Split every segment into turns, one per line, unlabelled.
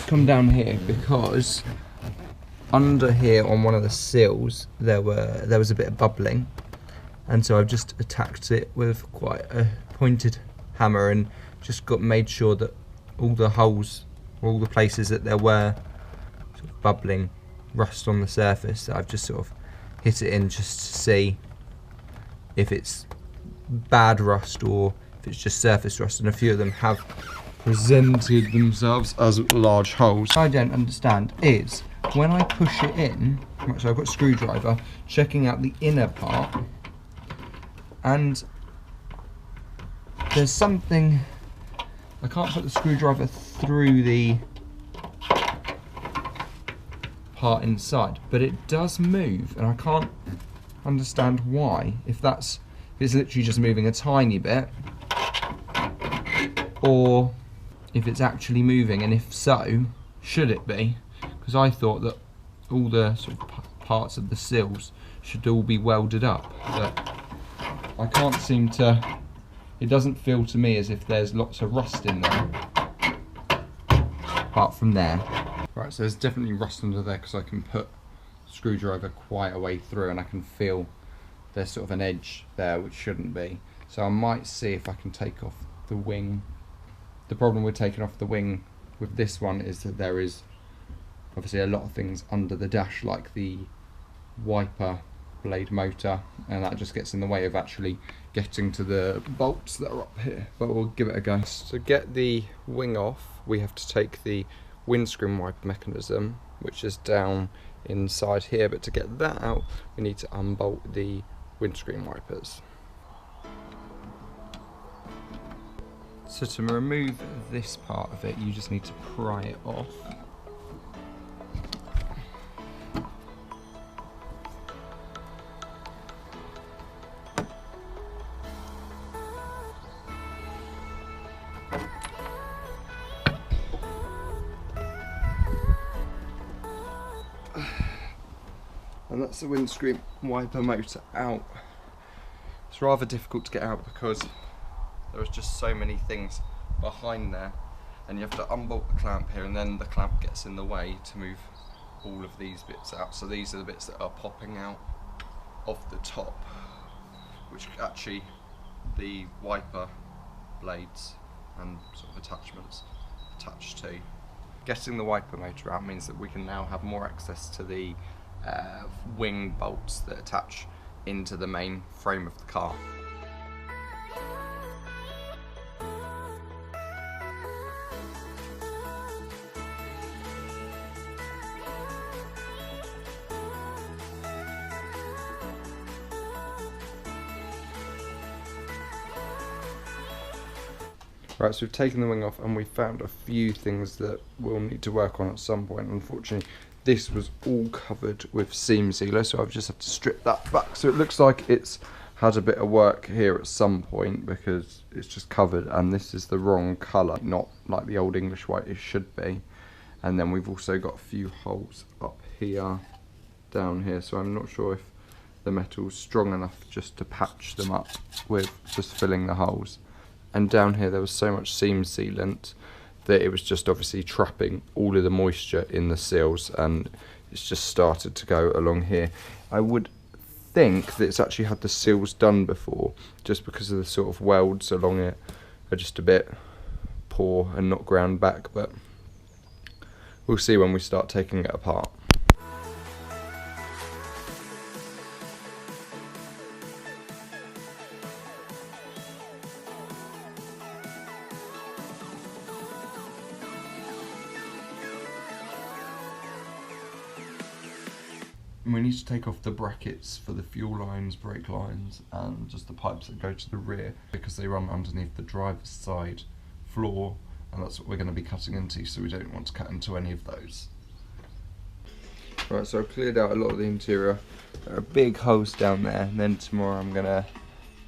come down here because under here on one of the sills there was a bit of bubbling, and so I've just attacked it with quite a pointed hammer and just made sure that all the holes, all the places that there were sort of bubbling rust on the surface, I've just sort of hit it in just to see if it's bad rust or if it's just surface rust, and a few of them have presented themselves as large holes. What I don't understand is when I push it in, so I've got a screwdriver checking out the inner part, and there's something, I can't put the screwdriver through the part inside, but it does move, and I can't understand why. If it's literally just moving a tiny bit, or if it's actually moving, and if so, should it be? Because I thought that all the sort of parts of the sills should all be welded up, but I can't seem to. It doesn't feel to me as if there's lots of rust in there, apart from there. Right, so there's definitely rust under there because I can put the screwdriver quite a way through and I can feel there's sort of an edge there which shouldn't be. So I might see if I can take off the wing. The problem with taking off the wing with this one is that there is obviously a lot of things under the dash, like the wiper blade motor, and that just gets in the way of actually getting to the bolts that are up here, but we'll give it a go. To get the wing off, we have to take the windscreen wiper mechanism, which is down inside here, but to get that out we need to unbolt the windscreen wipers. So to remove this part of it, you just need to pry it off. And that's the windscreen wiper motor out. It's rather difficult to get out because there's just so many things behind there, and you have to unbolt the clamp here, and then the clamp gets in the way to move all of these bits out. So these are the bits that are popping out of the top, which actually the wiper blades and sort of attachments attached to. Getting the wiper motor out means that we can now have more access to the wing bolts that attach into the main frame of the car. Right, so we've taken the wing off and we've found a few things that we'll need to work on at some point. Unfortunately, this was all covered with seam sealer, so I've just had to strip that back. So it looks like it's had a bit of work here at some point because it's just covered, and this is the wrong colour, not like the old English white it should be. And then we've also got a few holes up here, down here, so I'm not sure if the metal's strong enough just to patch them up with just filling the holes. And down here there was so much seam sealant that it was just obviously trapping all of the moisture in the seals, and it's just started to go along here. I would think that it's actually had the seals done before, just because of the sort of welds along it are just a bit poor and not ground back, but we'll see when we start taking it apart. We need to take off the brackets for the fuel lines, brake lines, and just the pipes that go to the rear, because they run underneath the driver's side floor, and that's what we're going to be cutting into, so we don't want to cut into any of those. Right, so I've cleared out a lot of the interior. There are big holes down there, and then tomorrow I'm going to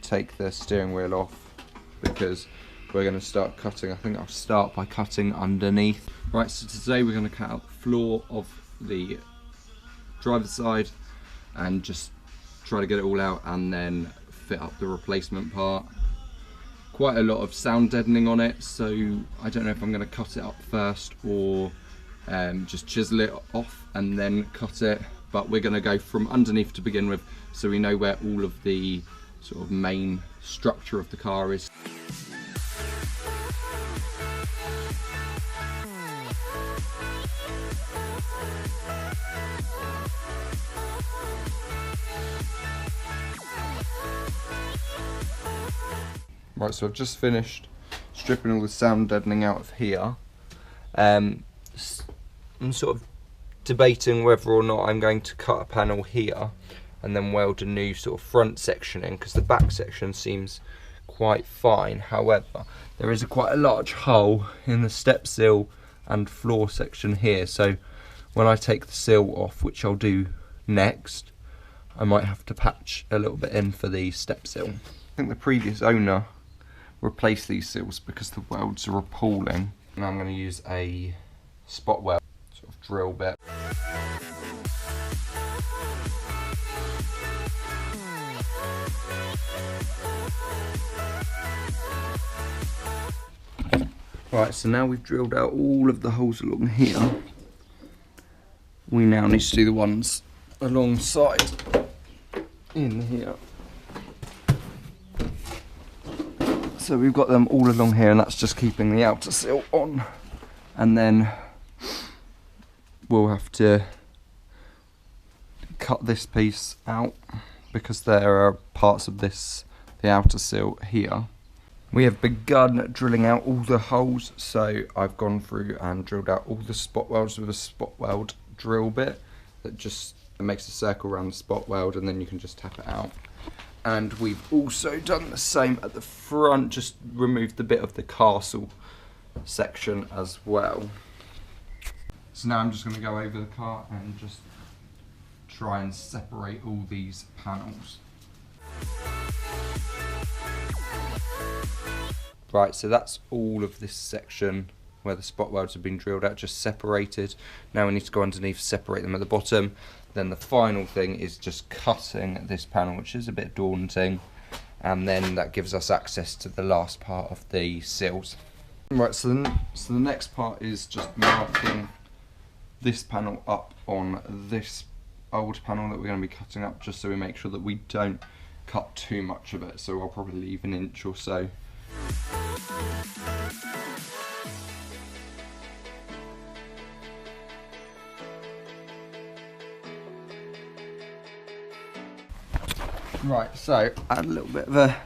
take the steering wheel off because we're going to start cutting. I think I'll start by cutting underneath. Right, so today we're going to cut out the floor of the driver's side and just try to get it all out and then fit up the replacement part. Quite a lot of sound deadening on it, so I don't know if I'm going to cut it up first or just chisel it off and then cut it, but we're going to go from underneath to begin with, so we know where all of the sort of main structure of the car is. Right, so I've just finished stripping all the sound deadening out of here. I'm sort of debating whether or not I'm going to cut a panel here and then weld a new sort of front section in, because the back section seems quite fine. However, there is quite a large hole in the step sill and floor section here, so when I take the sill off, which I'll do next, I might have to patch a little bit in for the step sill. I think the previous owner replaced these sills because the welds are appalling. Now I'm going to use a spot weld sort of drill bit. Right, so now we've drilled out all of the holes along here, we now need to do the ones alongside in here. So we've got them all along here, and that's just keeping the outer sill on, and then we'll have to cut this piece out because there are parts of this, the outer sill here. We have begun drilling out all the holes, so I've gone through and drilled out all the spot welds with a spot weld drill bit that just makes a circle around the spot weld, and then you can just tap it out. And we've also done the same at the front, just removed the bit of the castle section as well. So now I'm just going to go over the car and just try and separate all these panels. Right, so that's all of this section where the spot welds have been drilled out, just separated. Now we need to go underneath, separate them at the bottom. Then the final thing is just cutting this panel, which is a bit daunting, and then that gives us access to the last part of the sills. Right, so the next part is just marking this panel up on this old panel that we're going to be cutting up, just so we make sure that we don't cut too much of it. So I'll probably leave an inch or so. Right, so I had a little bit of a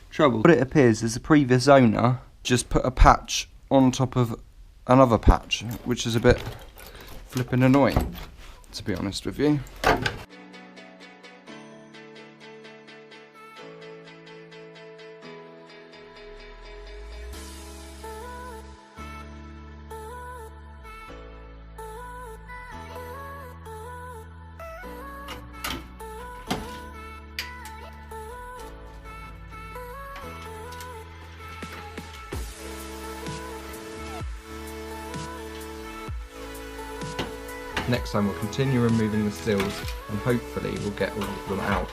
trouble. What it appears is the previous owner just put a patch on top of another patch, which is a bit flipping annoying, to be honest with you. Next time we'll continue removing the sills, and hopefully we'll get all of them out.